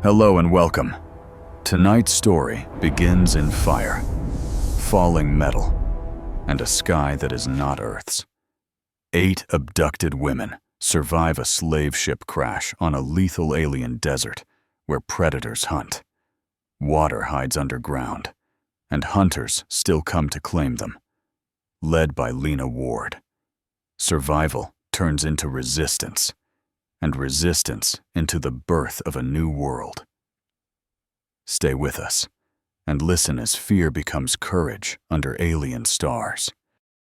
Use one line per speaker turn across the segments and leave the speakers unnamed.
Hello and welcome. Tonight's story begins in fire, falling metal, and a sky that is not Earth's. 8 abducted women survive a slave ship crash on a lethal alien desert where predators hunt. Water hides underground, and hunters still come to claim them. Led by Lena Ward, survival turns into resistance, and resistance into the birth of a new world. Stay with us and listen as fear becomes courage under alien stars.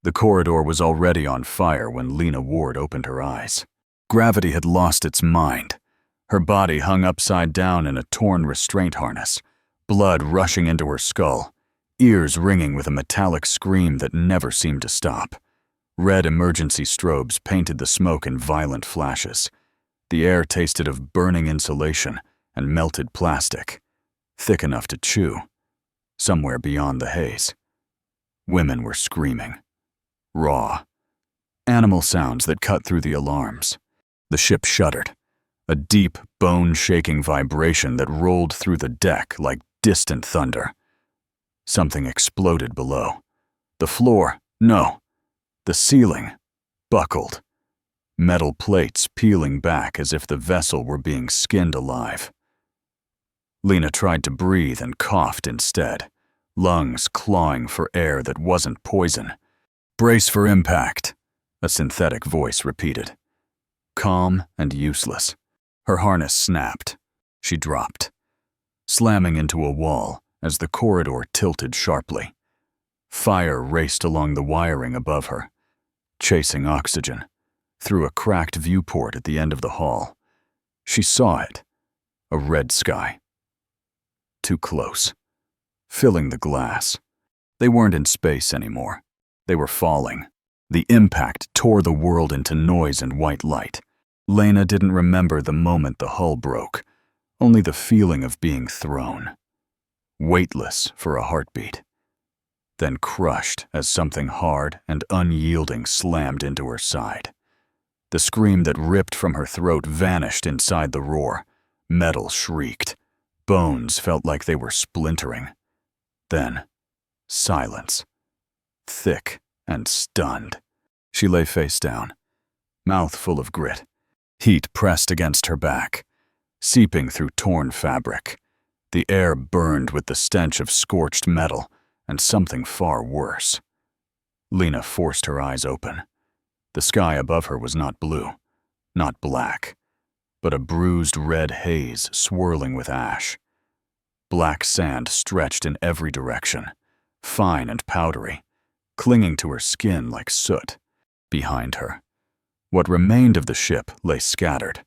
The corridor was already on fire when Lena Ward opened her eyes. Gravity had lost its mind. Her body hung upside down in a torn restraint harness, blood rushing into her skull, ears ringing with a metallic scream that never seemed to stop. Red emergency strobes painted the smoke in violent flashes. The air tasted of burning insulation and melted plastic, thick enough to chew, somewhere beyond the haze. Women were screaming. Raw. Animal sounds that cut through the alarms. The ship shuddered, a deep, bone-shaking vibration that rolled through the deck like distant thunder. Something exploded below. The floor, no, the ceiling, buckled. Metal plates peeling back as if the vessel were being skinned alive. Lena tried to breathe and coughed instead, lungs clawing for air that wasn't poison. "Brace for impact," a synthetic voice repeated. Calm and useless. Her harness snapped. She dropped, slamming into a wall as the corridor tilted sharply. Fire raced along the wiring above her, chasing oxygen. Through a cracked viewport at the end of the hall, she saw it, a red sky. Too close, filling the glass. They weren't in space anymore. They were falling. The impact tore the world into noise and white light. Lena didn't remember the moment the hull broke, only the feeling of being thrown. Weightless for a heartbeat, then crushed as something hard and unyielding slammed into her side. The scream that ripped from her throat vanished inside the roar. Metal shrieked. Bones felt like they were splintering. Then, silence. Thick and stunned. She lay face down, mouth full of grit. Heat pressed against her back, seeping through torn fabric. The air burned with the stench of scorched metal and something far worse. Lena forced her eyes open. The sky above her was not blue, not black, but a bruised red haze swirling with ash. Black sand stretched in every direction, fine and powdery, clinging to her skin like soot. Behind her, what remained of the ship lay scattered,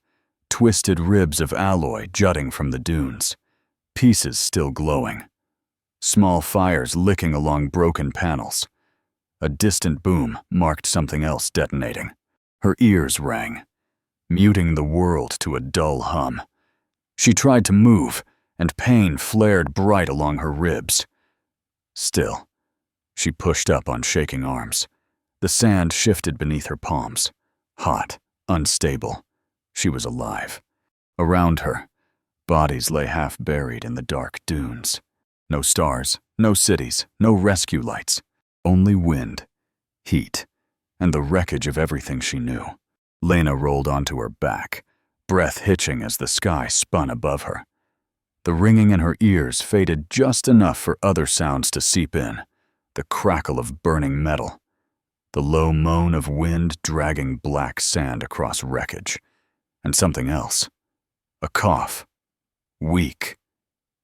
twisted ribs of alloy jutting from the dunes, pieces still glowing. Small fires licking along broken panels. A distant boom marked something else detonating. Her ears rang, muting the world to a dull hum. She tried to move, and pain flared bright along her ribs. Still, she pushed up on shaking arms. The sand shifted beneath her palms, hot, unstable. She was alive. Around her, bodies lay half buried in the dark dunes. No stars, no cities, no rescue lights. Only wind, heat, and the wreckage of everything she knew. Lena rolled onto her back, breath hitching as the sky spun above her. The ringing in her ears faded just enough for other sounds to seep in. The crackle of burning metal, the low moan of wind dragging black sand across wreckage, and something else. A cough. Weak.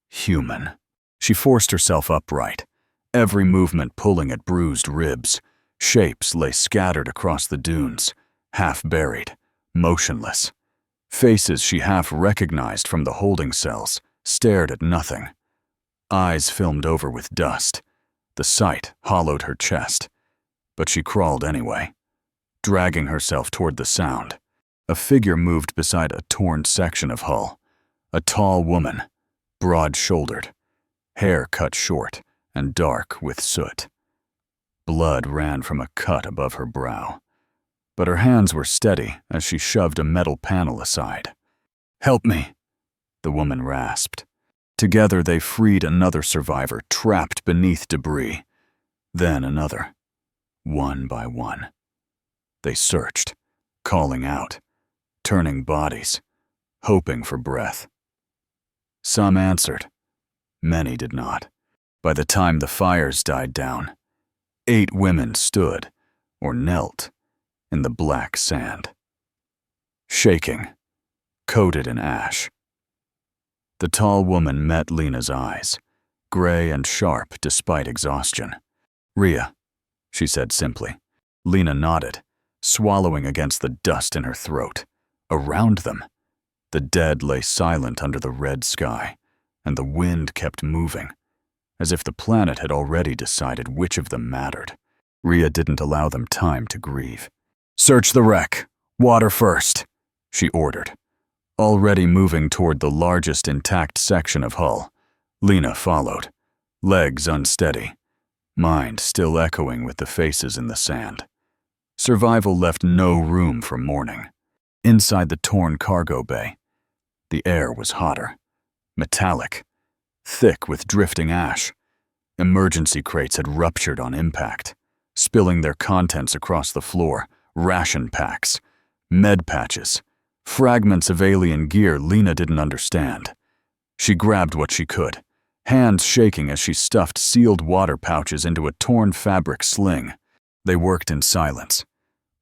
Human. She forced herself upright, every movement pulling at bruised ribs. Shapes lay scattered across the dunes, half buried, motionless. Faces she half recognized from the holding cells stared at nothing. Eyes filmed over with dust. The sight hollowed her chest, but she crawled anyway, dragging herself toward the sound. A figure moved beside a torn section of hull. A tall woman, broad-shouldered, hair cut short and dark with soot. Blood ran from a cut above her brow, but her hands were steady as she shoved a metal panel aside. "Help me," the woman rasped. Together they freed another survivor trapped beneath debris. Then another, one by one. They searched, calling out, turning bodies, hoping for breath. Some answered. Many did not. By the time the fires died down, 8 women stood, or knelt, in the black sand. Shaking, coated in ash. The tall woman met Lena's eyes, gray and sharp despite exhaustion. "Rhea," she said simply. Lena nodded, swallowing against the dust in her throat. Around them, the dead lay silent under the red sky, and the wind kept moving, as if the planet had already decided which of them mattered. Rhea didn't allow them time to grieve. "Search the wreck. Water first," she ordered. Already moving toward the largest intact section of hull, Lena followed, legs unsteady, mind still echoing with the faces in the sand. Survival left no room for mourning. Inside the torn cargo bay, the air was hotter, metallic, thick with drifting ash. Emergency crates had ruptured on impact, spilling their contents across the floor. Ration packs, med patches, fragments of alien gear Lena didn't understand. She grabbed what she could, hands shaking as she stuffed sealed water pouches into a torn fabric sling. They worked in silence,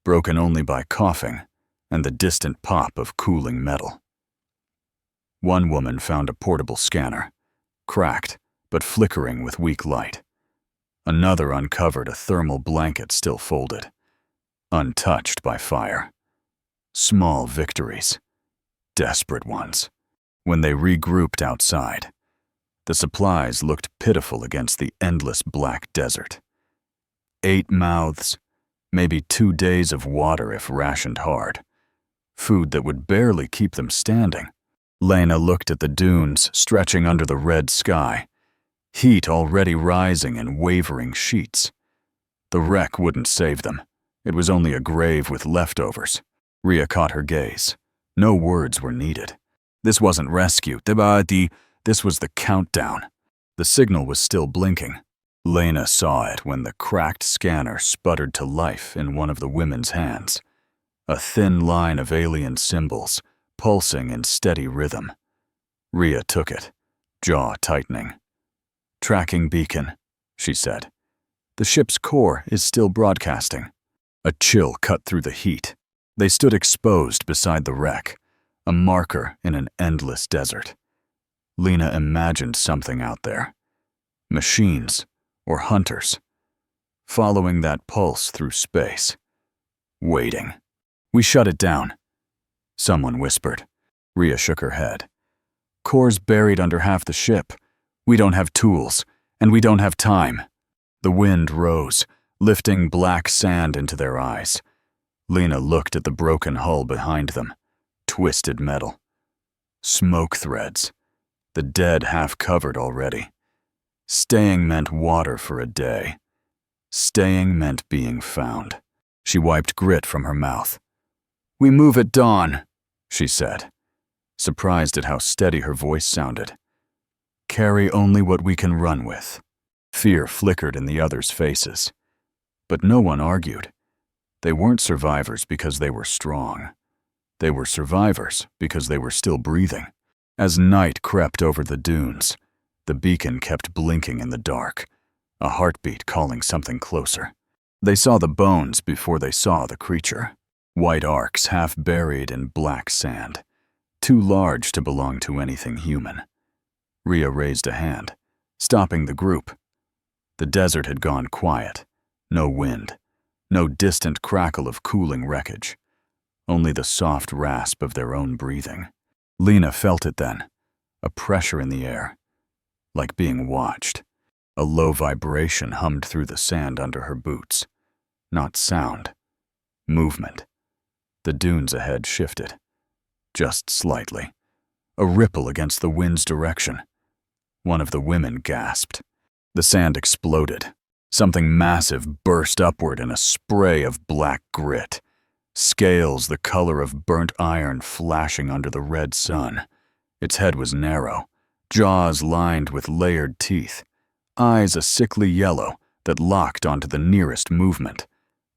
broken only by coughing and the distant pop of cooling metal. One woman found a portable scanner, cracked but flickering with weak light. Another uncovered a thermal blanket still folded, untouched by fire. Small victories, desperate ones. When they regrouped outside, the supplies looked pitiful against the endless black desert. 8 mouths, maybe 2 days of water if rationed hard. Food that would barely keep them standing. Lena looked at the dunes stretching under the red sky, heat already rising in wavering sheets. The wreck wouldn't save them. It was only a grave with leftovers. Rhea caught her gaze. No words were needed. This wasn't rescue. This was the countdown. The signal was still blinking. Lena saw it when the cracked scanner sputtered to life in one of the women's hands. A thin line of alien symbols, pulsing in steady rhythm. Rhea took it, jaw tightening. "Tracking beacon," she said. "The ship's core is still broadcasting." A chill cut through the heat. They stood exposed beside the wreck, a marker in an endless desert. Lena imagined something out there. Machines or hunters. Following that pulse through space. Waiting. "We shut it down," someone whispered. Rhea shook her head. "Core's buried under half the ship. We don't have tools, and we don't have time." The wind rose, lifting black sand into their eyes. Lena looked at the broken hull behind them. Twisted metal. Smoke threads. The dead half-covered already. Staying meant water for a day. Staying meant being found. She wiped grit from her mouth. "We move at dawn," she said, surprised at how steady her voice sounded. "Carry only what we can run with." Fear flickered in the others' faces. But no one argued. They weren't survivors because they were strong. They were survivors because they were still breathing. As night crept over the dunes, the beacon kept blinking in the dark, a heartbeat calling something closer. They saw the bones before they saw the creature. White arcs half buried in black sand, too large to belong to anything human. Rhea raised a hand, stopping the group. The desert had gone quiet. No wind. No distant crackle of cooling wreckage. Only the soft rasp of their own breathing. Lena felt it then, a pressure in the air, like being watched. A low vibration hummed through the sand under her boots. Not sound. Movement. The dunes ahead shifted. Just slightly. A ripple against the wind's direction. One of the women gasped. The sand exploded. Something massive burst upward in a spray of black grit. Scales the color of burnt iron flashing under the red sun. Its head was narrow, jaws lined with layered teeth, eyes a sickly yellow that locked onto the nearest movement,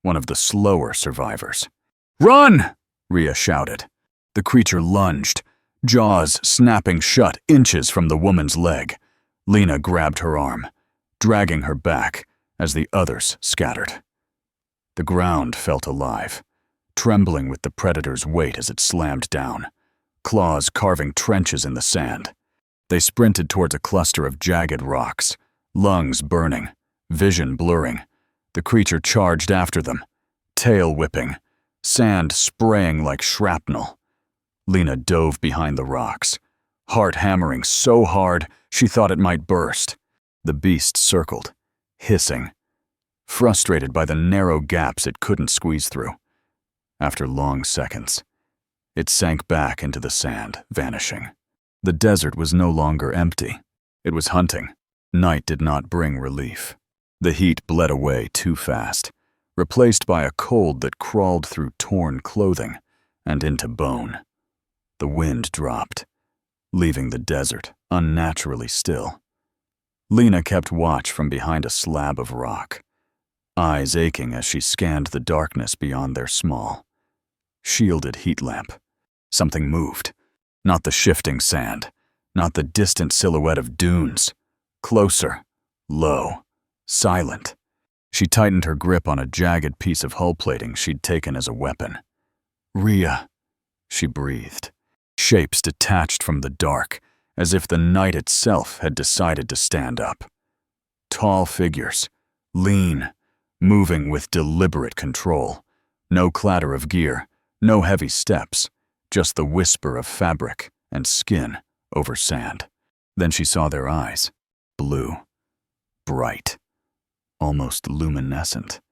one of the slower survivors. "Run!" Rhea shouted. The creature lunged, jaws snapping shut inches from the woman's leg. Lena grabbed her arm, dragging her back as the others scattered. The ground felt alive, trembling with the predator's weight as it slammed down, claws carving trenches in the sand. They sprinted towards a cluster of jagged rocks, lungs burning, vision blurring. The creature charged after them, tail whipping, sand spraying like shrapnel. Lena dove behind the rocks, heart hammering so hard she thought it might burst. The beast circled, hissing, frustrated by the narrow gaps it couldn't squeeze through. After long seconds, it sank back into the sand, vanishing. The desert was no longer empty. It was hunting. Night did not bring relief. The heat bled away too fast, replaced by a cold that crawled through torn clothing and into bone. The wind dropped, leaving the desert unnaturally still. Lena kept watch from behind a slab of rock, eyes aching as she scanned the darkness beyond their small, shielded heat lamp. Something moved. Not the shifting sand, not the distant silhouette of dunes. Closer, low, silent. She tightened her grip on a jagged piece of hull plating she'd taken as a weapon. "Rhea," she breathed. Shapes detached from the dark, as if the night itself had decided to stand up. Tall figures, lean, moving with deliberate control. No clatter of gear, no heavy steps, just the whisper of fabric and skin over sand. Then she saw their eyes, blue, bright, almost luminescent,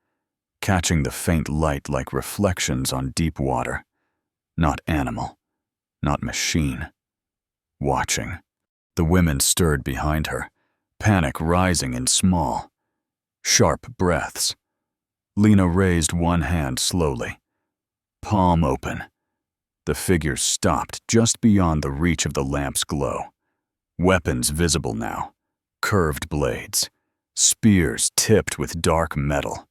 catching the faint light like reflections on deep water. Not animal, not machine. Watching. The women stirred behind her, panic rising in small, sharp breaths. Lena raised one hand slowly, palm open. The figures stopped just beyond the reach of the lamp's glow. Weapons visible now, curved blades, spears tipped with dark metal.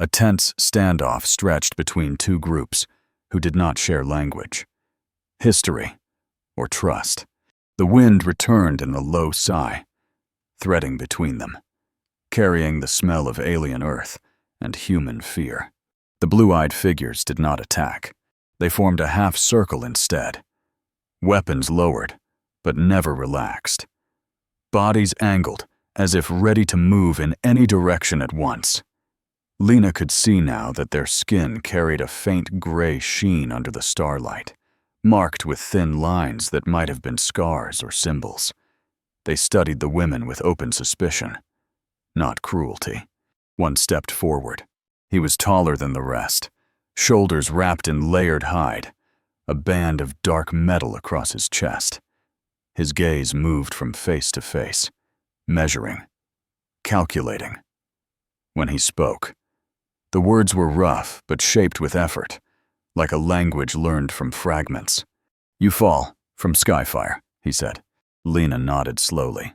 A tense standoff stretched between two groups who did not share language, history, or trust. The wind returned in a low sigh, threading between them, carrying the smell of alien earth and human fear. The blue-eyed figures did not attack. They formed a half circle instead, weapons lowered, but never relaxed. Bodies angled, as if ready to move in any direction at once. Lena could see now that their skin carried a faint gray sheen under the starlight, marked with thin lines that might have been scars or symbols. They studied the women with open suspicion, not cruelty. One stepped forward. He was taller than the rest, shoulders wrapped in layered hide, a band of dark metal across his chest. His gaze moved from face to face, measuring, calculating. When he spoke, the words were rough but shaped with effort, like a language learned from fragments. "You fall from Sci-Fi," he said. Lena nodded slowly.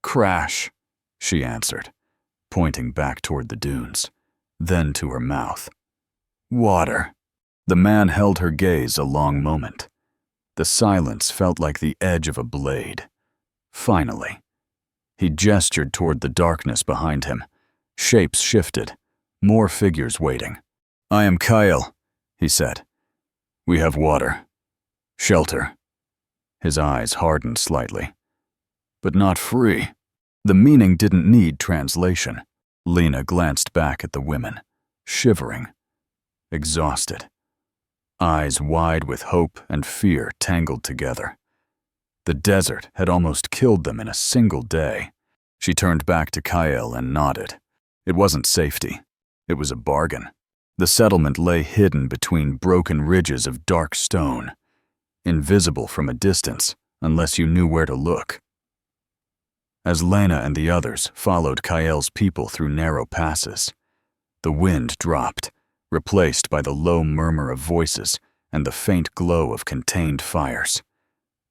"Crash," she answered, pointing back toward the dunes, then to her mouth. "Water." The man held her gaze a long moment. The silence felt like the edge of a blade. Finally, he gestured toward the darkness behind him. Shapes shifted, more figures waiting. "I am Kyle," he said. "We have water. Shelter." His eyes hardened slightly. "But not free." The meaning didn't need translation. Lena glanced back at the women, shivering, exhausted, eyes wide with hope and fear tangled together. The desert had almost killed them in a single day. She turned back to Kyle and nodded. It wasn't safety. It was a bargain. The settlement lay hidden between broken ridges of dark stone, invisible from a distance unless you knew where to look. As Lena and the others followed Kyle's people through narrow passes, the wind dropped, replaced by the low murmur of voices and the faint glow of contained fires.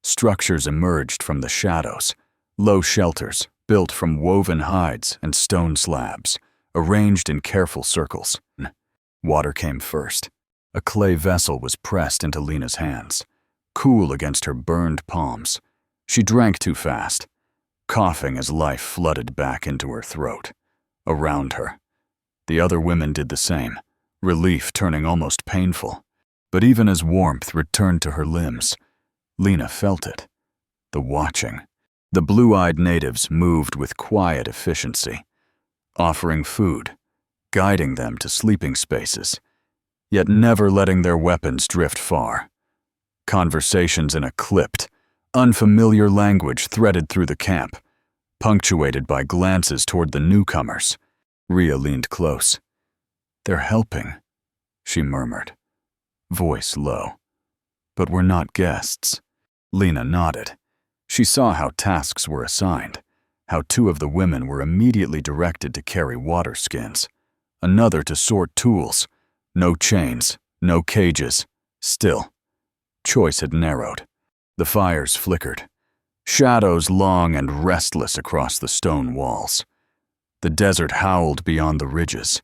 Structures emerged from the shadows, low shelters built from woven hides and stone slabs, arranged in careful circles. Water came first. A clay vessel was pressed into Lena's hands, cool against her burned palms. She drank too fast, coughing as life flooded back into her throat. Around her, the other women did the same, relief turning almost painful. But even as warmth returned to her limbs, Lena felt it. The watching. The blue-eyed natives moved with quiet efficiency, offering food, guiding them to sleeping spaces, yet never letting their weapons drift far. Conversations in a clipped, unfamiliar language threaded through the camp, punctuated by glances toward the newcomers. Rhea leaned close. "They're helping," she murmured, voice low. "But we're not guests." Lena nodded. She saw how tasks were assigned, how 2 of the women were immediately directed to carry water skins, another to sort tools. No chains, no cages. Still, choice had narrowed. The fires flickered, shadows long and restless across the stone walls. The desert howled beyond the ridges,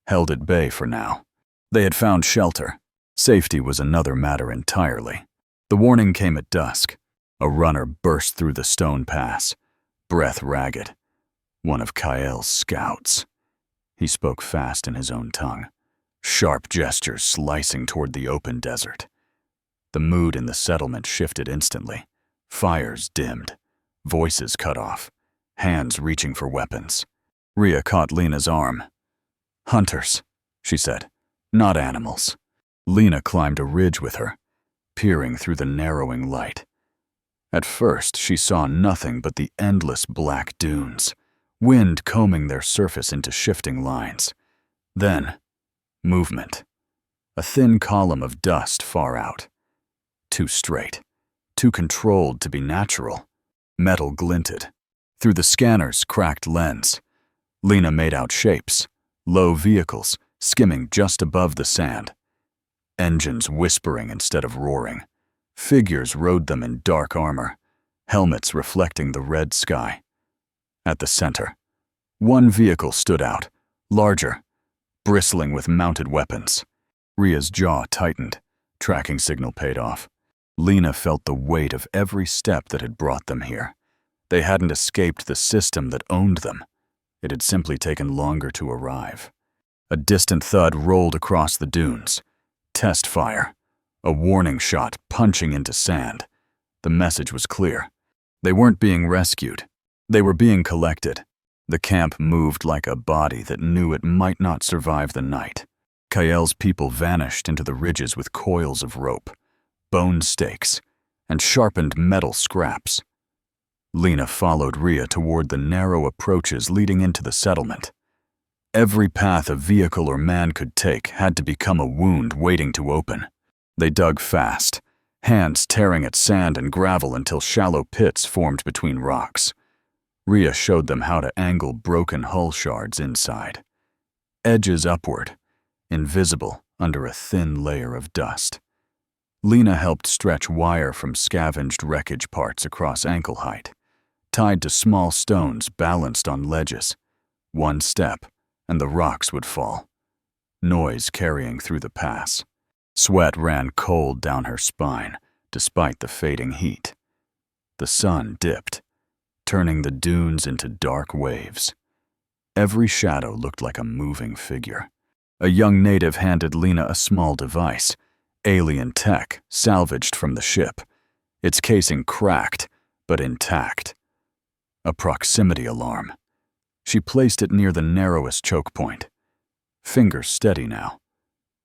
held at bay for now. They had found shelter. Safety was another matter entirely. The warning came at dusk. A runner burst through the stone pass, breath ragged. One of Kyle scouts. He spoke fast in his own tongue, sharp gestures slicing toward the open desert. The mood in the settlement shifted instantly. Fires dimmed, voices cut off, hands reaching for weapons. Rhea caught Lena's arm. "Hunters," she said, "not animals." Lena climbed a ridge with her, peering through the narrowing light. At first, she saw nothing but the endless black dunes, wind combing their surface into shifting lines. Then, movement. A thin column of dust far out. Too straight, too controlled to be natural. Metal glinted. Through the scanner's cracked lens, Lena made out shapes, low vehicles skimming just above the sand. Engines whispering instead of roaring. Figures rode them in dark armor, helmets reflecting the red sky. At the center, one vehicle stood out, larger, bristling with mounted weapons. Rhea's jaw tightened. Tracking signal paid off. Lena felt the weight of every step that had brought them here. They hadn't escaped the system that owned them. It had simply taken longer to arrive. A distant thud rolled across the dunes. Test fire. A warning shot punching into sand. The message was clear. They weren't being rescued. They were being collected. The camp moved like a body that knew it might not survive the night. Kyle's people vanished into the ridges with coils of rope, bone stakes, and sharpened metal scraps. Lena followed Rhea toward the narrow approaches leading into the settlement. Every path a vehicle or man could take had to become a wound waiting to open. They dug fast, hands tearing at sand and gravel until shallow pits formed between rocks. Rhea showed them how to angle broken hull shards inside. Edges upward, invisible under a thin layer of dust. Lena helped stretch wire from scavenged wreckage parts across ankle height, tied to small stones balanced on ledges. One step, and the rocks would fall. Noise carrying through the pass. Sweat ran cold down her spine, despite the fading heat. The sun dipped, turning the dunes into dark waves. Every shadow looked like a moving figure. A young native handed Lena a small device, alien tech salvaged from the ship, its casing cracked, but intact. A proximity alarm. She placed it near the narrowest choke point. Fingers steady now.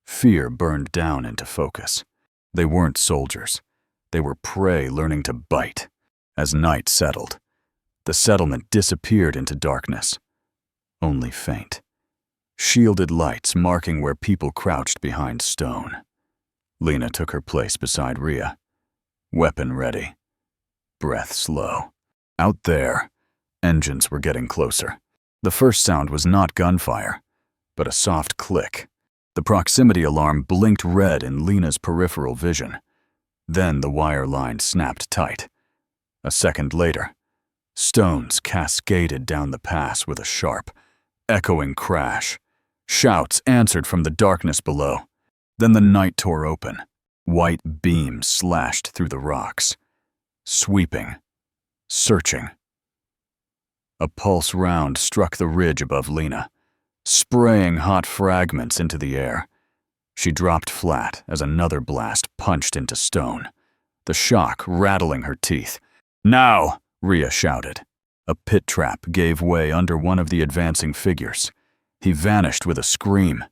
Fear burned down into focus. They weren't soldiers. They were prey learning to bite. As night settled, the settlement disappeared into darkness. Only faint. Shielded lights marking where people crouched behind stone. Lena took her place beside Rhea. Weapon ready. Breath slow. Out there, engines were getting closer. The first sound was not gunfire, but a soft click. The proximity alarm blinked red in Lena's peripheral vision. Then the wire line snapped tight. A second later, stones cascaded down the pass with a sharp, echoing crash. Shouts answered from the darkness below. Then the night tore open. White beams slashed through the rocks, sweeping, searching. A pulse round struck the ridge above Lena, spraying hot fragments into the air. She dropped flat as another blast punched into stone, the shock rattling her teeth. "Now!" Rhea shouted. A pit trap gave way under one of the advancing figures. He vanished with a scream,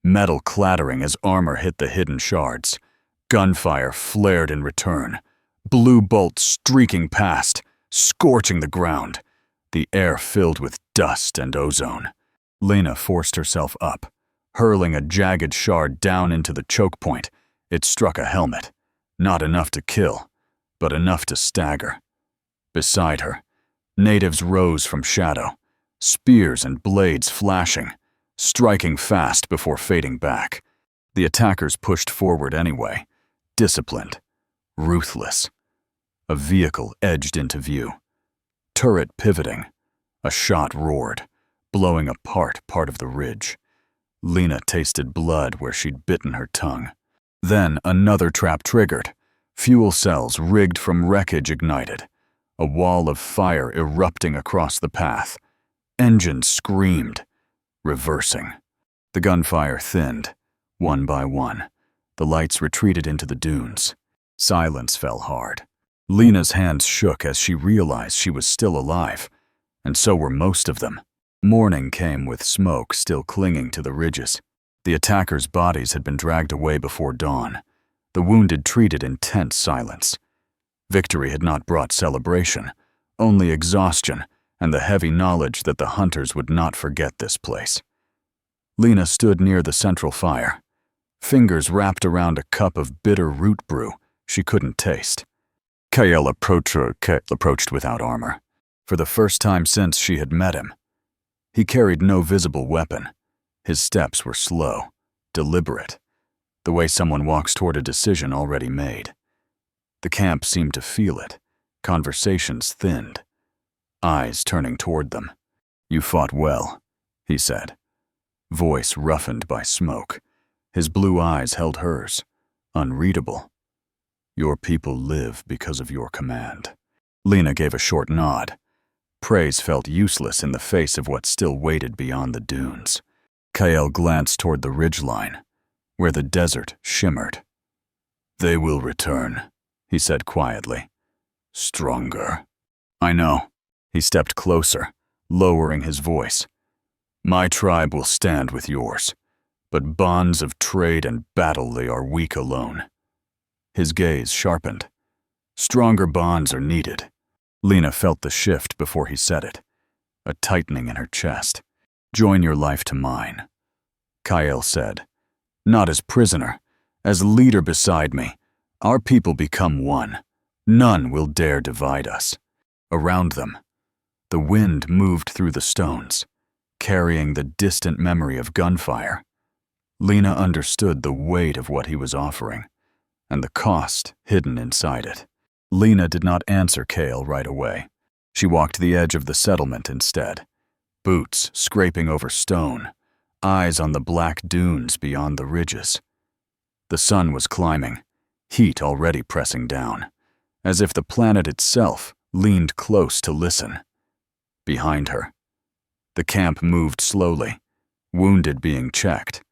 metal clattering as armor hit the hidden shards. Gunfire flared in return, blue bolts streaking past, scorching the ground, the air filled with dust and ozone. Lena forced herself up, hurling a jagged shard down into the choke point. It struck a helmet, not enough to kill, but enough to stagger. Beside her, natives rose from shadow, spears and blades flashing, striking fast before fading back. The attackers pushed forward anyway, disciplined, ruthless. A vehicle edged into view. Turret pivoting. A shot roared, blowing apart part of the ridge. Lena tasted blood where she'd bitten her tongue. Then another trap triggered. Fuel cells rigged from wreckage ignited. A wall of fire erupting across the path. Engines screamed, reversing. The gunfire thinned, one by one. The lights retreated into the dunes. Silence fell hard. Lena's hands shook as she realized she was still alive, and so were most of them. Morning came with smoke still clinging to the ridges. The attackers' bodies had been dragged away before dawn. The wounded treated in tense silence. Victory had not brought celebration, only exhaustion and the heavy knowledge that the hunters would not forget this place. Lena stood near the central fire, fingers wrapped around a cup of bitter root brew she couldn't taste. Kael approached without armor, for the first time since she had met him. He carried no visible weapon. His steps were slow, deliberate, the way someone walks toward a decision already made. The camp seemed to feel it. Conversations thinned, eyes turning toward them. "You fought well," he said, voice roughened by smoke. His blue eyes held hers, unreadable. "Your people live because of your command." Lena gave a short nod. Praise felt useless in the face of what still waited beyond the dunes. Kael glanced toward the ridgeline, where the desert shimmered. "They will return," he said quietly. "Stronger." "I know." He stepped closer, lowering his voice. "My tribe will stand with yours, but bonds of trade and battle they are weak alone." His gaze sharpened. "Stronger bonds are needed." Lena felt the shift before he said it, a tightening in her chest. "Join your life to mine," Kael said. "Not as prisoner, as leader beside me. Our people become one. None will dare divide us." Around them, the wind moved through the stones, carrying the distant memory of gunfire. Lena understood the weight of what he was offering, and the cost hidden inside it. Lena did not answer Kael right away. She walked the edge of the settlement instead, boots scraping over stone, eyes on the black dunes beyond the ridges. The sun was climbing, heat already pressing down, as if the planet itself leaned close to listen. Behind her, the camp moved slowly, wounded being checked,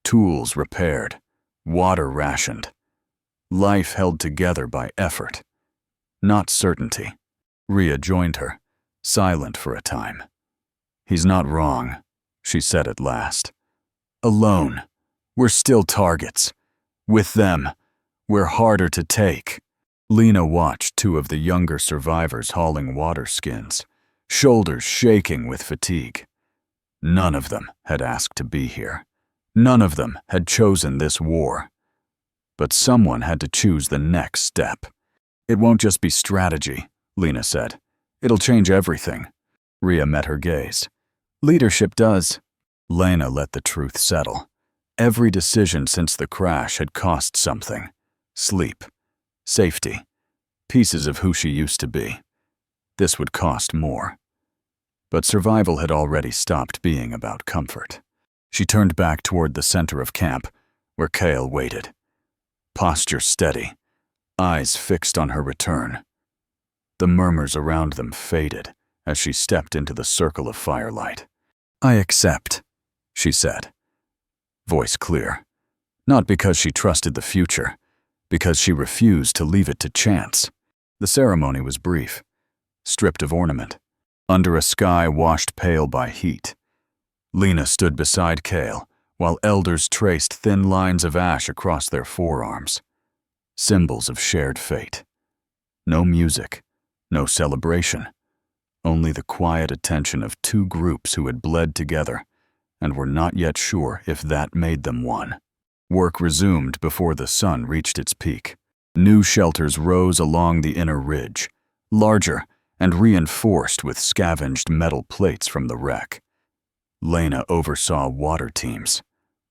tools repaired, water rationed. Life held together by effort, not certainty. Rhea joined her, silent for a time. "He's not wrong," she said at last. "Alone, we're still targets. With them, we're harder to take." Lena watched two of the younger survivors hauling water skins, shoulders shaking with fatigue. None of them had asked to be here. None of them had chosen this war. But someone had to choose the next step. "It won't just be strategy," Lena said. "It'll change everything." Rhea met her gaze. "Leadership does." Lena let the truth settle. Every decision since the crash had cost something. Sleep, safety, pieces of who she used to be. This would cost more. But survival had already stopped being about comfort. She turned back toward the center of camp, where Cale waited. Posture steady, eyes fixed on her return. The murmurs around them faded as she stepped into the circle of firelight. "I accept," she said, voice clear. Not because she trusted the future, because she refused to leave it to chance. The ceremony was brief, stripped of ornament, under a sky washed pale by heat. Lena stood beside Cale, while elders traced thin lines of ash across their forearms, symbols of shared fate. No music, no celebration, only the quiet attention of two groups who had bled together and were not yet sure if that made them one. Work resumed before the sun reached its peak. New shelters rose along the inner ridge, larger and reinforced with scavenged metal plates from the wreck. Lena oversaw water teams,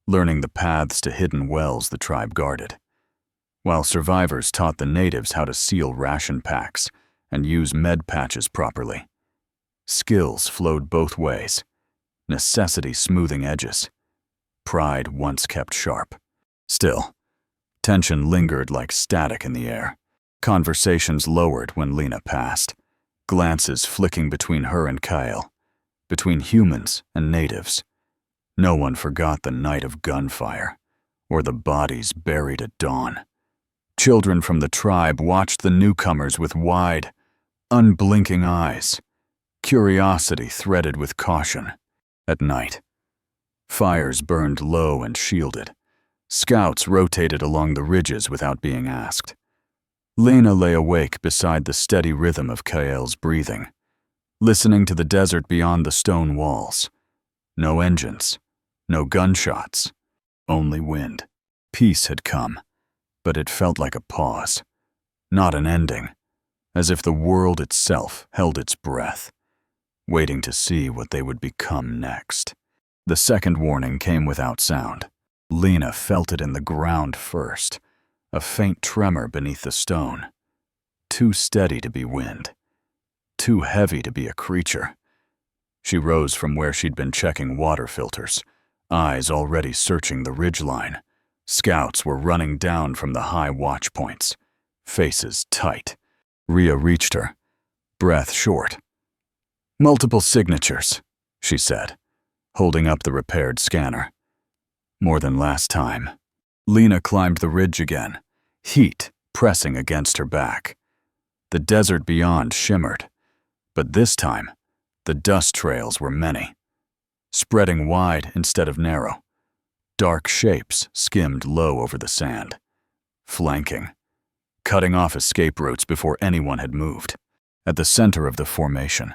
learning the paths to hidden wells the tribe guarded, while survivors taught the natives how to seal ration packs and use med patches properly. Skills flowed both ways, necessity smoothing edges, pride once kept sharp. Still, tension lingered like static in the air. Conversations lowered when Lena passed, glances flicking between her and Cale, between humans and natives. No one forgot the night of gunfire, or the bodies buried at dawn. Children from the tribe watched the newcomers with wide, unblinking eyes, curiosity threaded with caution. At night, fires burned low and shielded. Scouts rotated along the ridges without being asked. Lena lay awake beside the steady rhythm of Cale's breathing, listening to the desert beyond the stone walls. No engines, no gunshots, only wind. Peace had come, but it felt like a pause, not an ending, as if the world itself held its breath, waiting to see what they would become next. The second warning came without sound. Lena felt it in the ground first, a faint tremor beneath the stone. Too steady to be wind, too heavy to be a creature. She rose from where she'd been checking water filters, eyes already searching the ridgeline. Scouts were running down from the high watch points, faces tight. Rhea reached her, breath short. "Multiple signatures," she said, holding up the repaired scanner. More than last time. Lena climbed the ridge again, heat pressing against her back. The desert beyond shimmered, but this time, the dust trails were many, spreading wide instead of narrow. Dark shapes skimmed low over the sand, flanking, cutting off escape routes before anyone had moved. At the center of the formation,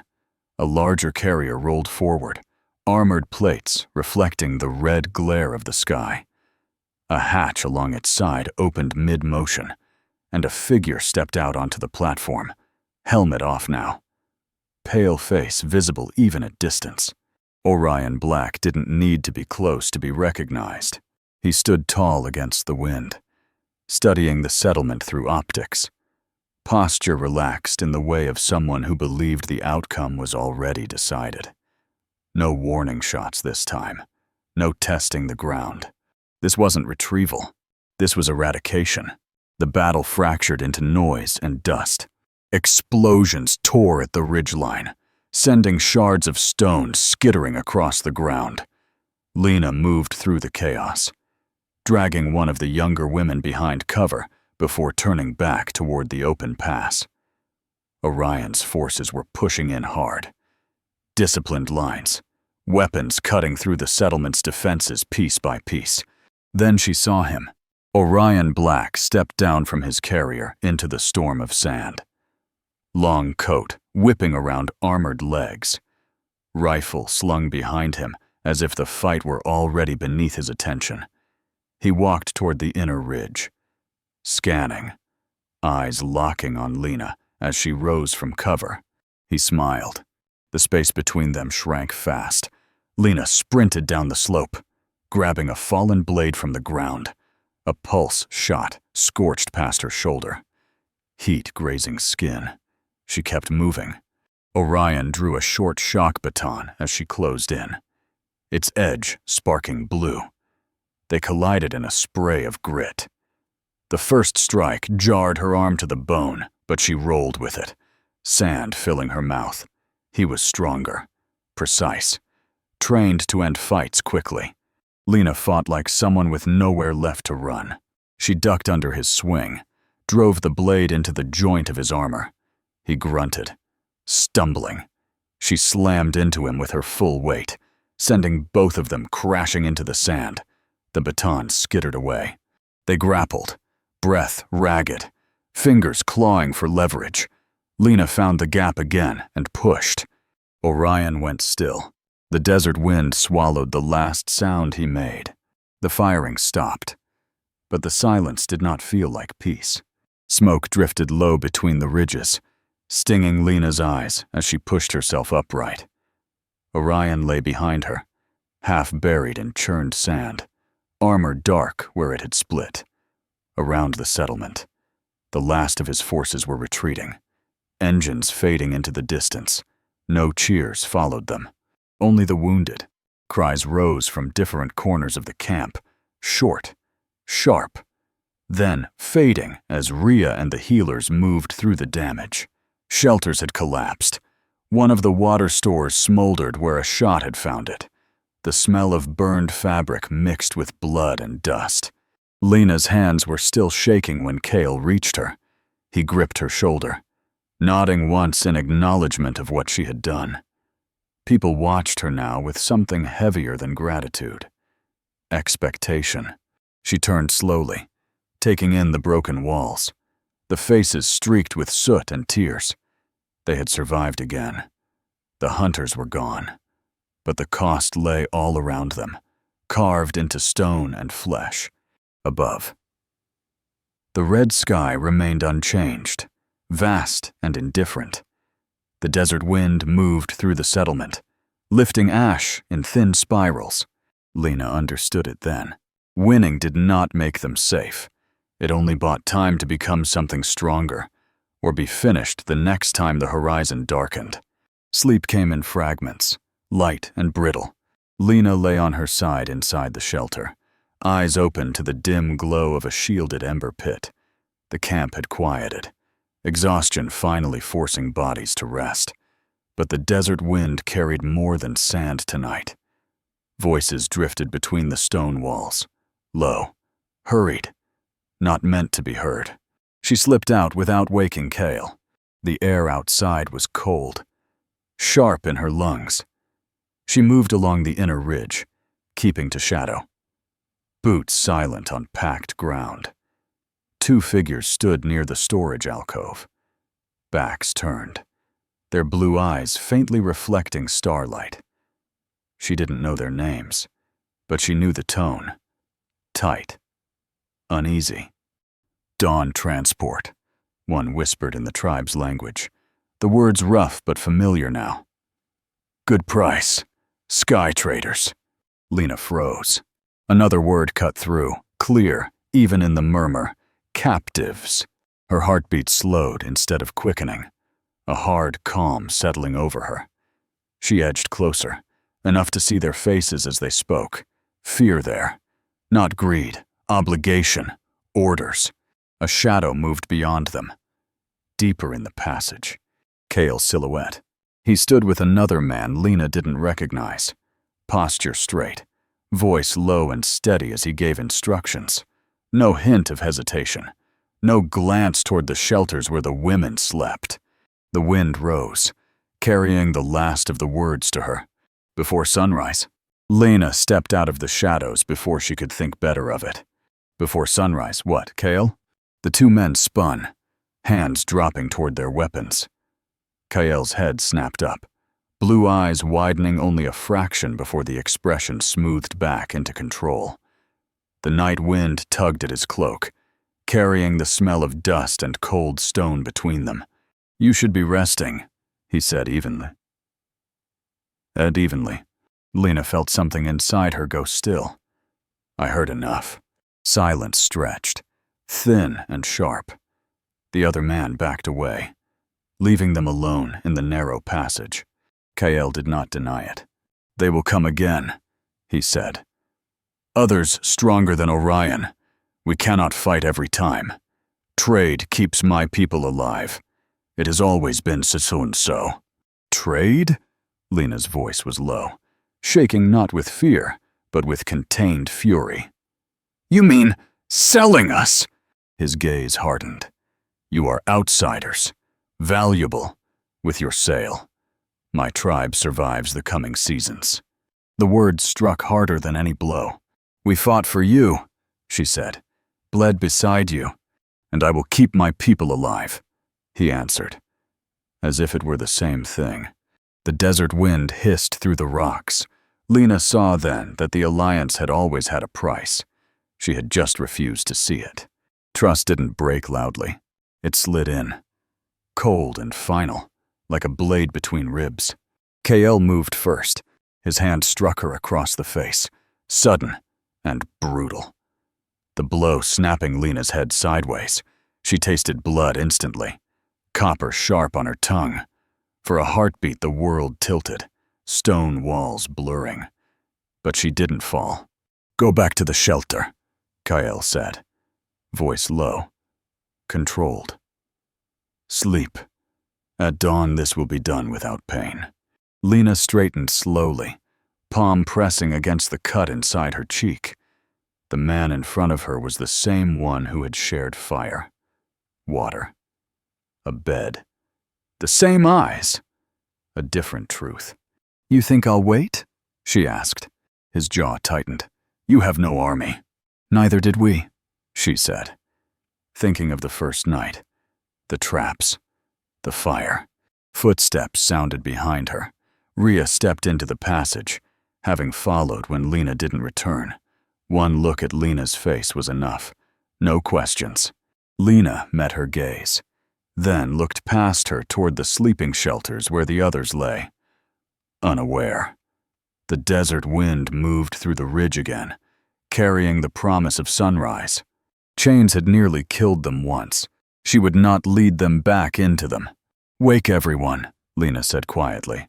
a larger carrier rolled forward, armored plates reflecting the red glare of the sky. A hatch along its side opened mid-motion, and a figure stepped out onto the platform, helmet off now. Pale face visible even at distance. Orion Black didn't need to be close to be recognized. He stood tall against the wind, studying the settlement through optics. Posture relaxed in the way of someone who believed the outcome was already decided. No warning shots this time. No testing the ground. This wasn't retrieval. This was eradication. The battle fractured into noise and dust. Explosions tore at the ridgeline, sending shards of stone skittering across the ground. Lena moved through the chaos, dragging one of the younger women behind cover before turning back toward the open pass. Orion's forces were pushing in hard. Disciplined lines, weapons cutting through the settlement's defenses piece by piece. Then she saw him. Orion Black stepped down from his carrier into the storm of sand. Long coat whipping around armored legs. Rifle slung behind him as if the fight were already beneath his attention. He walked toward the inner ridge, scanning, eyes locking on Lena as she rose from cover. He smiled. The space between them shrank fast. Lena sprinted down the slope, grabbing a fallen blade from the ground. A pulse shot scorched past her shoulder. heat grazing skin. She kept moving. Orion drew a short shock baton as she closed in, its edge sparking blue. They collided in a spray of grit. The first strike jarred her arm to the bone, but she rolled with it, sand filling her mouth. He was stronger, precise, trained to end fights quickly. Lena fought like someone with nowhere left to run. She ducked under his swing, drove the blade into the joint of his armor. He grunted, stumbling. She slammed into him with her full weight, sending both of them crashing into the sand. The baton skittered away. They grappled, breath ragged, fingers clawing for leverage. Lena found the gap again and pushed. Orion went still. The desert wind swallowed the last sound he made. The firing stopped. But the silence did not feel like peace. Smoke drifted low between the ridges, stinging Lena's eyes as she pushed herself upright. Orion lay behind her, half buried in churned sand, armor dark where it had split. Around the settlement, the last of his forces were retreating, engines fading into the distance. No cheers followed them, only the wounded. Cries rose from different corners of the camp, short, sharp, then fading as Rhea and the healers moved through the damage. Shelters had collapsed. One of the water stores smoldered where a shot had found it. The smell of burned fabric mixed with blood and dust. Lena's hands were still shaking when Cale reached her. He gripped her shoulder, nodding once in acknowledgement of what she had done. People watched her now with something heavier than gratitude. Expectation. She turned slowly, taking in the broken walls, the faces streaked with soot and tears. They had survived again. The hunters were gone, but the cost lay all around them, carved into stone and flesh. Above, the red sky remained unchanged, vast and indifferent. The desert wind moved through the settlement, lifting ash in thin spirals. Lena understood it then. Winning did not make them safe. It only bought time to become something stronger, or be finished the next time the horizon darkened. Sleep came in fragments, light and brittle. Lena lay on her side inside the shelter, eyes open to the dim glow of a shielded ember pit. The camp had quieted, exhaustion finally forcing bodies to rest. But the desert wind carried more than sand tonight. Voices drifted between the stone walls, low, hurried, not meant to be heard. She slipped out without waking Cale. The air outside was cold, sharp in her lungs. She moved along the inner ridge, keeping to shadow, boots silent on packed ground. Two figures stood near the storage alcove, backs turned, their blue eyes faintly reflecting starlight. She didn't know their names, but she knew the tone. Tight, uneasy. Dawn transport, one whispered in the tribe's language, the words rough but familiar now. Good price. Sky traders. Lena froze. Another word cut through, clear, even in the murmur. Captives. Her heartbeat slowed instead of quickening, a hard calm settling over her. She edged closer, enough to see their faces as they spoke. Fear there. Not greed, obligation, orders. A shadow moved beyond them, deeper in the passage. Cale's silhouette. He stood with another man Lena didn't recognize. Posture straight, voice low and steady as he gave instructions. No hint of hesitation, no glance toward the shelters where the women slept. The wind rose, carrying the last of the words to her. Before sunrise, Lena stepped out of the shadows before she could think better of it. Before sunrise, what, Cale? The two men spun, hands dropping toward their weapons. Cale's head snapped up, blue eyes widening only a fraction before the expression smoothed back into control. The night wind tugged at his cloak, carrying the smell of dust and cold stone between them. You should be resting, he said evenly. Lena felt something inside her go still. I heard enough. Silence stretched, thin and sharp. The other man backed away, leaving them alone in the narrow passage. Kael did not deny it. "They will come again," he said. "Others stronger than Orion. We cannot fight every time. Trade keeps my people alive. It has always been so. "Trade?" Lena's voice was low, shaking not with fear, but with contained fury. "You mean selling us?" His gaze hardened. "You are outsiders, valuable, with your sale. My tribe survives the coming seasons." The words struck harder than any blow. "We fought for you," she said, "bled beside you, and I will keep my people alive," he answered, as if it were the same thing. The desert wind hissed through the rocks. Lena saw then that the alliance had always had a price. She had just refused to see it. Trust didn't break loudly. It slid in, cold and final, like a blade between ribs. Kael moved first. His hand struck her across the face, sudden and brutal. The blow snapping Lena's head sideways. She tasted blood instantly, copper sharp on her tongue. For a heartbeat, the world tilted, stone walls blurring. But she didn't fall. "Go back to the shelter," Kael said, voice low, controlled. "Sleep. At dawn, this will be done without pain." Lena straightened slowly, palm pressing against the cut inside her cheek. The man in front of her was the same one who had shared fire, water, a bed, the same eyes, a different truth. "You think I'll wait?" she asked. His jaw tightened. "You have no army." "Neither did we," she said, thinking of the first night, the traps, the fire. Footsteps sounded behind her. Rhea stepped into the passage, having followed when Lena didn't return. One look at Lena's face was enough. No questions. Lena met her gaze, then looked past her toward the sleeping shelters where the others lay. Unaware. The desert wind moved through the ridge again, carrying the promise of sunrise. Chains had nearly killed them once. She would not lead them back into them. "Wake everyone," Lena said quietly.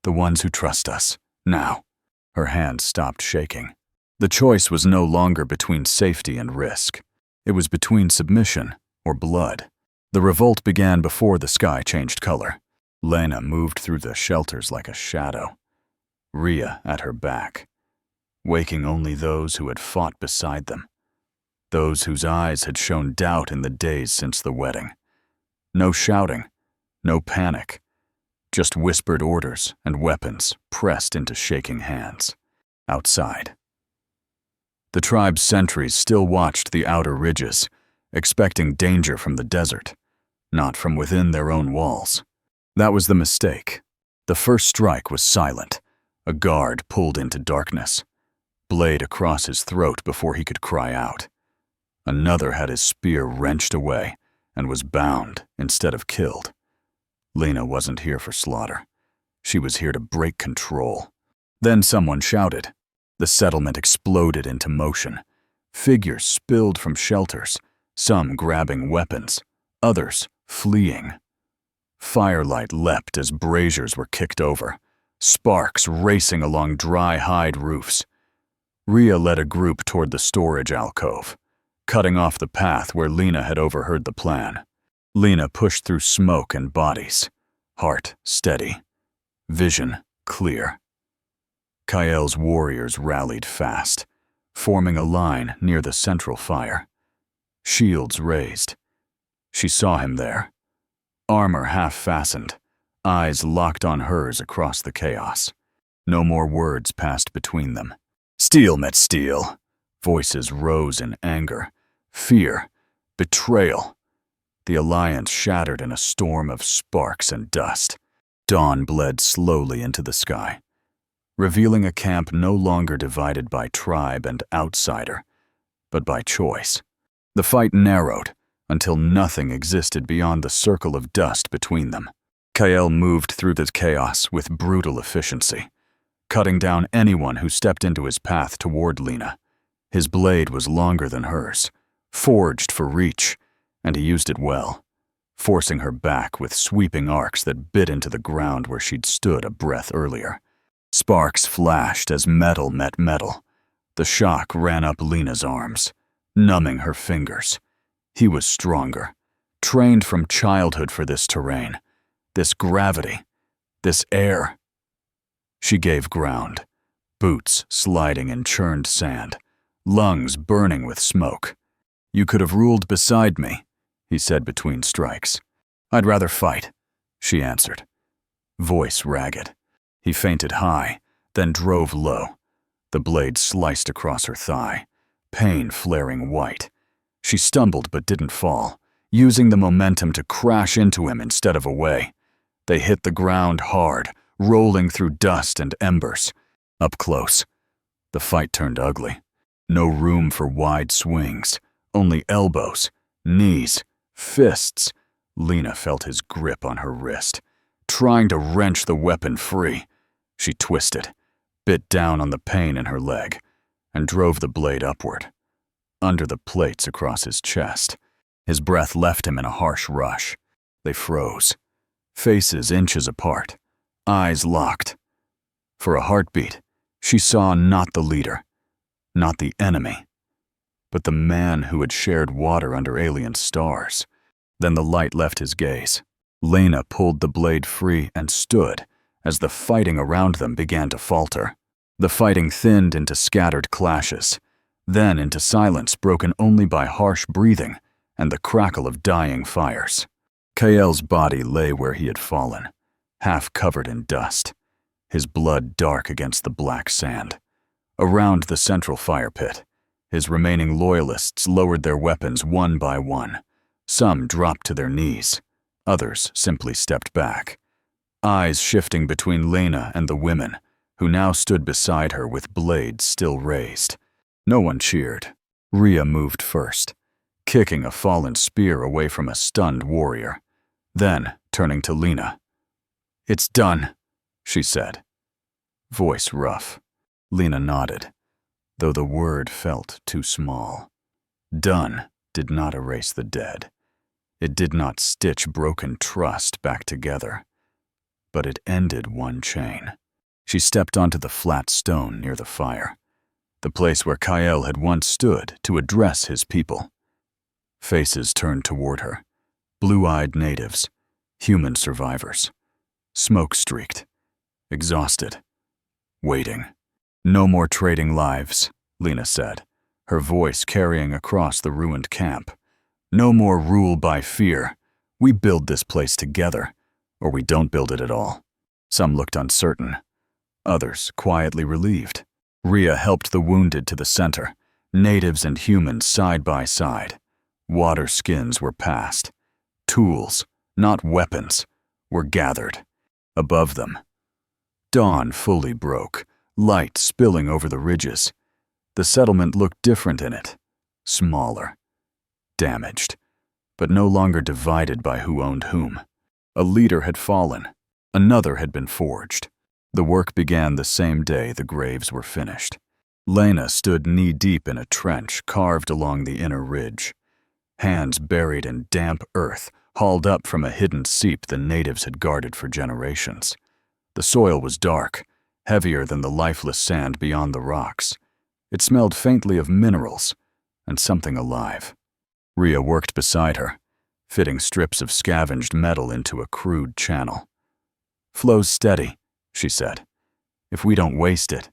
"The ones who trust us. Now." Her hands stopped shaking. The choice was no longer between safety and risk. It was between submission or blood. The revolt began before the sky changed color. Lena moved through the shelters like a shadow, Rhea at her back, waking only those who had fought beside them, those whose eyes had shown doubt in the days since the wedding. No shouting, no panic, just whispered orders and weapons pressed into shaking hands. Outside, the tribe's sentries still watched the outer ridges, expecting danger from the desert, not from within their own walls. That was the mistake. The first strike was silent. A guard pulled into darkness, blade across his throat before he could cry out. Another had his spear wrenched away and was bound instead of killed. Lena wasn't here for slaughter. She was here to break control. Then someone shouted. The settlement exploded into motion. Figures spilled from shelters, some grabbing weapons, others fleeing. Firelight leapt as braziers were kicked over, sparks racing along dry hide roofs. Rhea led a group toward the storage alcove, cutting off the path where Lena had overheard the plan. Lena pushed through smoke and bodies, heart steady, vision clear. Kael's warriors rallied fast, forming a line near the central fire. Shields raised. She saw him there, armor half-fastened, eyes locked on hers across the chaos. No more words passed between them. Steel met steel. Voices rose in anger, fear, betrayal. The alliance shattered in a storm of sparks and dust. Dawn bled slowly into the sky, revealing a camp no longer divided by tribe and outsider, but by choice. The fight narrowed until nothing existed beyond the circle of dust between them. Kael moved through the chaos with brutal efficiency, cutting down anyone who stepped into his path toward Lena. His blade was longer than hers, forged for reach, and he used it well. forcing her back with sweeping arcs that bit into the ground where she'd stood a breath earlier. Sparks flashed as metal met metal. The shock ran up Lena's arms, numbing her fingers. He was stronger, trained from childhood for this terrain, this gravity, this air. She gave ground, boots sliding in churned sand, lungs burning with smoke. "You could have ruled beside me," he said between strikes. "I'd rather fight," she answered, voice ragged. He feinted high, then drove low. The blade sliced across her thigh, pain flaring white. She stumbled but didn't fall, using the momentum to crash into him instead of away. They hit the ground hard, rolling through dust and embers. Up close, the fight turned ugly. No room for wide swings, only elbows, knees, fists. Lena felt his grip on her wrist, trying to wrench the weapon free. She twisted, bit down on the pain in her leg, and drove the blade upward, under the plates across his chest. His breath left him in a harsh rush. They froze, faces inches apart, eyes locked. For a heartbeat, she saw not the leader, not the enemy, but the man who had shared water under alien stars. Then the light left his gaze. Lena pulled the blade free and stood as the fighting around them began to falter. The fighting thinned into scattered clashes, then into silence broken only by harsh breathing and the crackle of dying fires. Kael's body lay where he had fallen, half covered in dust, his blood dark against the black sand. Around the central fire pit, his remaining loyalists lowered their weapons one by one. Some dropped to their knees, others simply stepped back, eyes shifting between Lena and the women, who now stood beside her with blades still raised. No one cheered. Rhea moved first, kicking a fallen spear away from a stunned warrior. Then, turning to Lena, "It's done," she said, voice rough. Lena nodded, though the word felt too small. Done did not erase the dead. It did not stitch broken trust back together, but it ended one chain. She stepped onto the flat stone near the fire, the place where Kael had once stood to address his people. Faces turned toward her, blue-eyed natives, human survivors, smoke-streaked, exhausted, waiting. "No more trading lives," Lena said, her voice carrying across the ruined camp. "No more rule by fear. We build this place together, or we don't build it at all." Some looked uncertain, others quietly relieved. Rhea helped the wounded to the center, natives and humans side by side. Water skins were passed. Tools, not weapons, were gathered. Above them, dawn fully broke, light spilling over the ridges. The settlement looked different in it, smaller, damaged, but no longer divided by who owned whom. A leader had fallen, another had been forged. The work began the same day the graves were finished. Lena stood knee-deep in a trench carved along the inner ridge, hands buried in damp earth hauled up from a hidden seep the natives had guarded for generations. The soil was dark, heavier than the lifeless sand beyond the rocks. It smelled faintly of minerals and something alive. Rhea worked beside her, fitting strips of scavenged metal into a crude channel. "Flow's steady," she said. "If we don't waste it."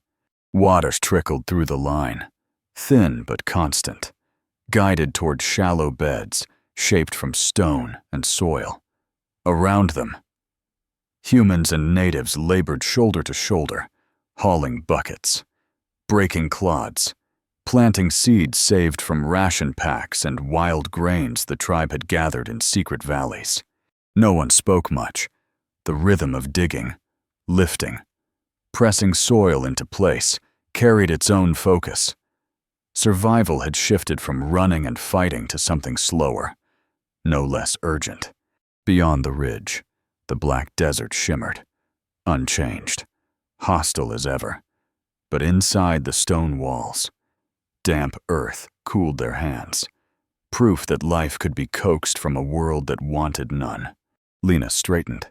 Water trickled through the line, thin but constant, guided toward shallow beds shaped from stone and soil. Around them, humans and natives labored shoulder to shoulder, hauling buckets, breaking clods, planting seeds saved from ration packs and wild grains the tribe had gathered in secret valleys. No one spoke much. The rhythm of digging, lifting, pressing soil into place carried its own focus. Survival had shifted from running and fighting to something slower, no less urgent. Beyond the ridge, the black desert shimmered, unchanged, hostile as ever. But inside the stone walls, damp earth cooled their hands, proof that life could be coaxed from a world that wanted none. Lena straightened,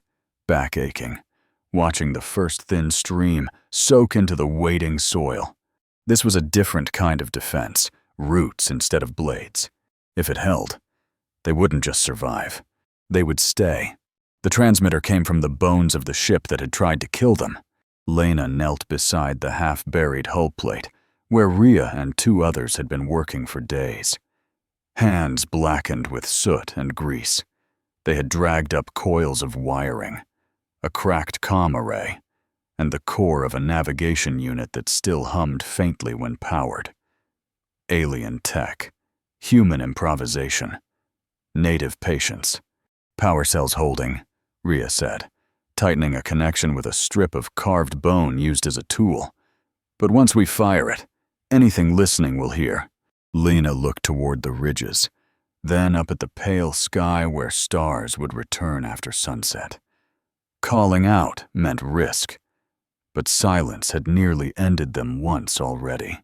back aching, watching the first thin stream soak into the waiting soil. This was a different kind of defense, roots instead of blades. If it held, they wouldn't just survive. They would stay. The transmitter came from the bones of the ship that had tried to kill them. Lena knelt beside the half-buried hull plate, where Rhea and 2 others had been working for days. Hands blackened with soot and grease. They had dragged up coils of wiring, a cracked comm array, and the core of a navigation unit that still hummed faintly when powered. Alien tech, human improvisation, native patience. Power cells holding, Rhea said, tightening a connection with a strip of carved bone used as a tool. But once we fire it, anything listening will hear. Lena looked toward the ridges, then up at the pale sky where stars would return after sunset. Calling out meant risk, but silence had nearly ended them once already.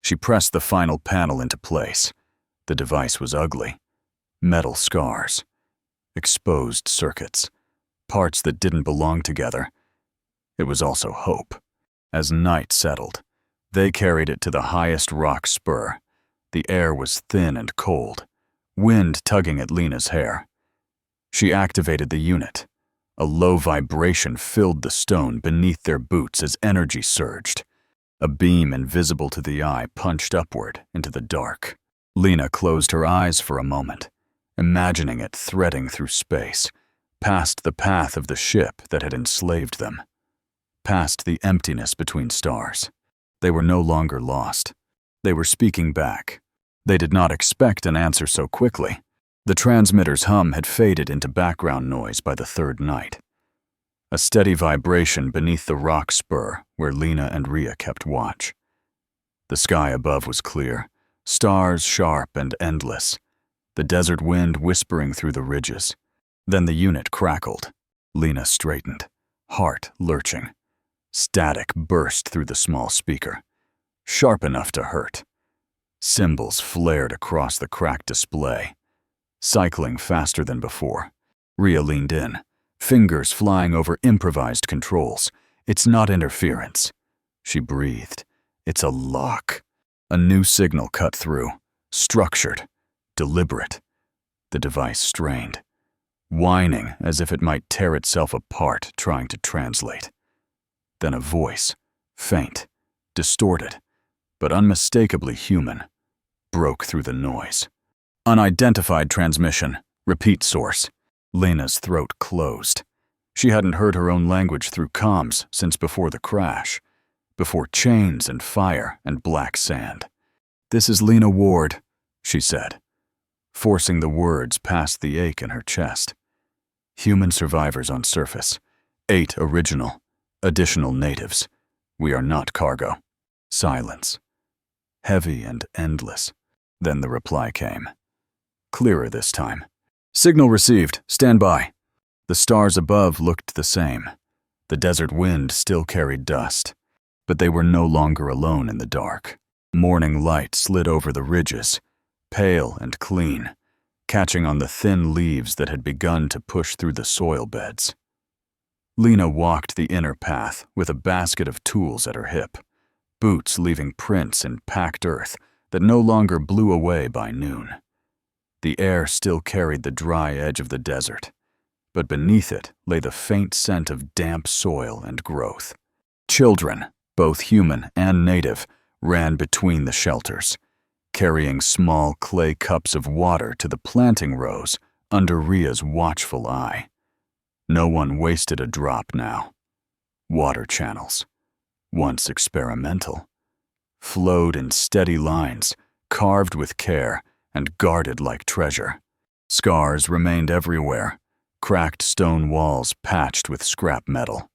She pressed the final panel into place. The device was ugly. Metal scars, exposed circuits, parts that didn't belong together. It was also hope. As night settled, they carried it to the highest rock spur. The air was thin and cold, wind tugging at Lena's hair. She activated the unit. A low vibration filled the stone beneath their boots as energy surged. A beam invisible to the eye punched upward into the dark. Lena closed her eyes for a moment, imagining it threading through space, past the path of the ship that had enslaved them, past the emptiness between stars. They were no longer lost. They were speaking back. They did not expect an answer so quickly. The transmitter's hum had faded into background noise by the 3rd night. A steady vibration beneath the rock spur where Lena and Rhea kept watch. The sky above was clear, stars sharp and endless, the desert wind whispering through the ridges. Then the unit crackled. Lena straightened, heart lurching. Static burst through the small speaker, sharp enough to hurt. Symbols flared across the cracked display, cycling faster than before. Rhea leaned in, fingers flying over improvised controls. It's not interference. She breathed. It's a lock. A new signal cut through, structured, deliberate. The device strained, whining as if it might tear itself apart trying to translate. Then a voice, faint, distorted, but unmistakably human, broke through the noise. Unidentified transmission, repeat source. Lena's throat closed. She hadn't heard her own language through comms since before the crash, before chains and fire and black sand. "This is Lena Ward," she said, forcing the words past the ache in her chest. "Human survivors on surface. 8 original, additional natives. We are not cargo." Silence. Heavy and endless. Then the reply came. Clearer this time. "Signal received. Stand by." The stars above looked the same. The desert wind still carried dust. But they were no longer alone in the dark. Morning light slid over the ridges, pale and clean, catching on the thin leaves that had begun to push through the soil beds. Lena walked the inner path with a basket of tools at her hip, boots leaving prints in packed earth that no longer blew away by noon. The air still carried the dry edge of the desert, but beneath it lay the faint scent of damp soil and growth. Children, both human and native, ran between the shelters, carrying small clay cups of water to the planting rows under Rhea's watchful eye. No one wasted a drop now. Water channels, once experimental, flowed in steady lines, carved with care and guarded like treasure. Scars remained everywhere, cracked stone walls patched with scrap metal,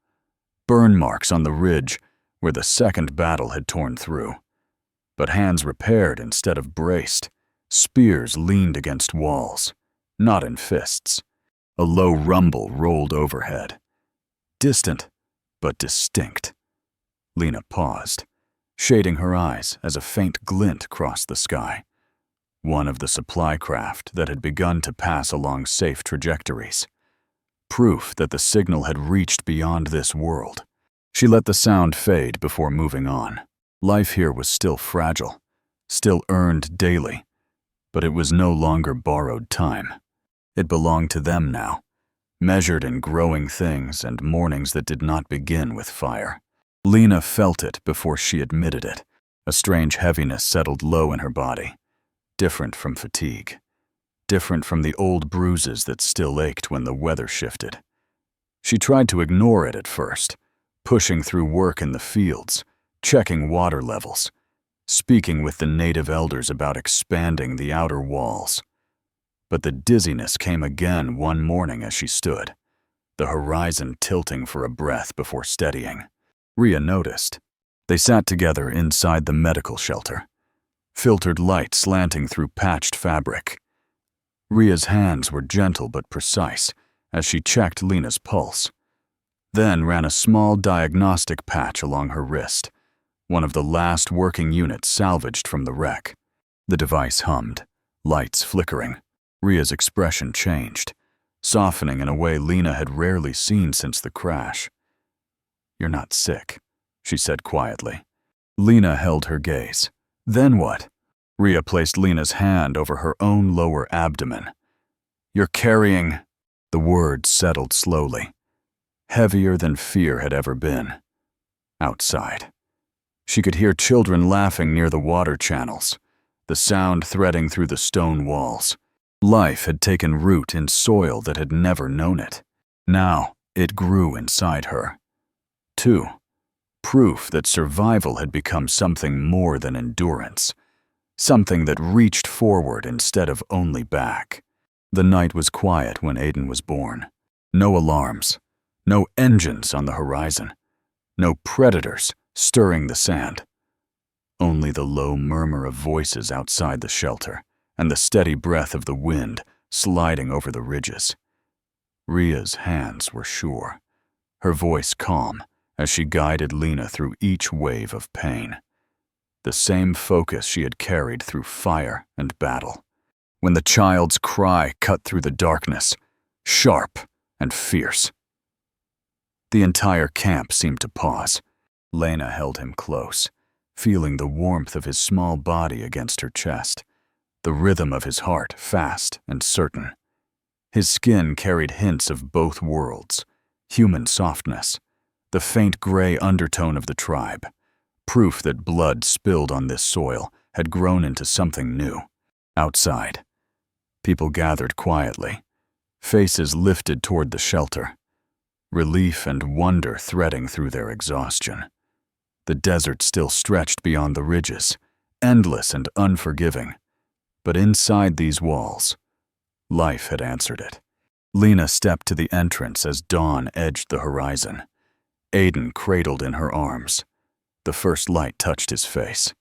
burn marks on the ridge where the second battle had torn through. But hands repaired instead of braced, spears leaned against walls, not in fists. A low rumble rolled overhead. Distant, but distinct. Lena paused, shading her eyes as a faint glint crossed the sky. one of the supply craft that had begun to pass along safe trajectories. Proof that the signal had reached beyond this world. She let the sound fade before moving on. Life here was still fragile, still earned daily, but it was no longer borrowed time. It belonged to them now, measured in growing things and mornings that did not begin with fire. Lena felt it before she admitted it. A strange heaviness settled low in her body, different from fatigue, different from the old bruises that still ached when the weather shifted. She tried to ignore it at first, pushing through work in the fields, checking water levels, speaking with the native elders about expanding the outer walls. But the dizziness came again one morning as she stood, the horizon tilting for a breath before steadying. Rhea noticed. They sat together inside the medical shelter, filtered light slanting through patched fabric. Rhea's hands were gentle but precise as she checked Lena's pulse, then ran a small diagnostic patch along her wrist, one of the last working units salvaged from the wreck. The device hummed, lights flickering. Rhea's expression changed, softening in a way Lena had rarely seen since the crash. "You're not sick," she said quietly. Lena held her gaze. "Then what?" Rhea placed Lena's hand over her own lower abdomen. "You're carrying—" The words settled slowly, heavier than fear had ever been. Outside, she could hear children laughing near the water channels, the sound threading through the stone walls. Life had taken root in soil that had never known it. Now it grew inside her. 2. Proof that survival had become something more than endurance, something that reached forward instead of only back. The night was quiet when Aiden was born. No alarms, no engines on the horizon, no predators stirring the sand. Only the low murmur of voices outside the shelter and the steady breath of the wind sliding over the ridges. Rhea's hands were sure, her voice calm as she guided Lena through each wave of pain. The same focus she had carried through fire and battle. When the child's cry cut through the darkness, sharp and fierce. The entire camp seemed to pause. Lena held him close, feeling the warmth of his small body against her chest, the rhythm of his heart fast and certain. His skin carried hints of both worlds, human softness, the faint gray undertone of the tribe, proof that blood spilled on this soil had grown into something new. Outside, people gathered quietly, faces lifted toward the shelter, relief and wonder threading through their exhaustion. The desert still stretched beyond the ridges, endless and unforgiving. But inside these walls, life had answered it. Lena stepped to the entrance as dawn edged the horizon. Aiden cradled in her arms. The first light touched his face,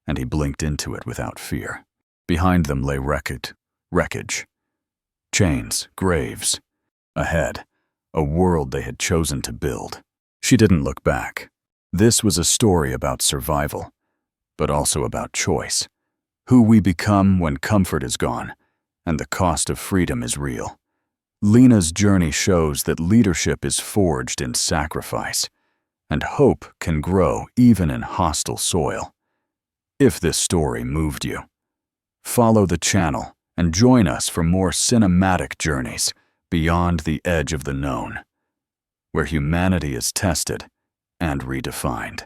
and he blinked into it without fear. Behind them lay wreckage, chains, graves. Ahead, a world they had chosen to build. She didn't look back. This was a story about survival, but also about choice. Who we become when comfort is gone, and the cost of freedom is real. Lena's journey shows that leadership is forged in sacrifice, and hope can grow even in hostile soil. If this story moved you, follow the channel and join us for more cinematic journeys beyond the edge of the known, where humanity is tested and redefined.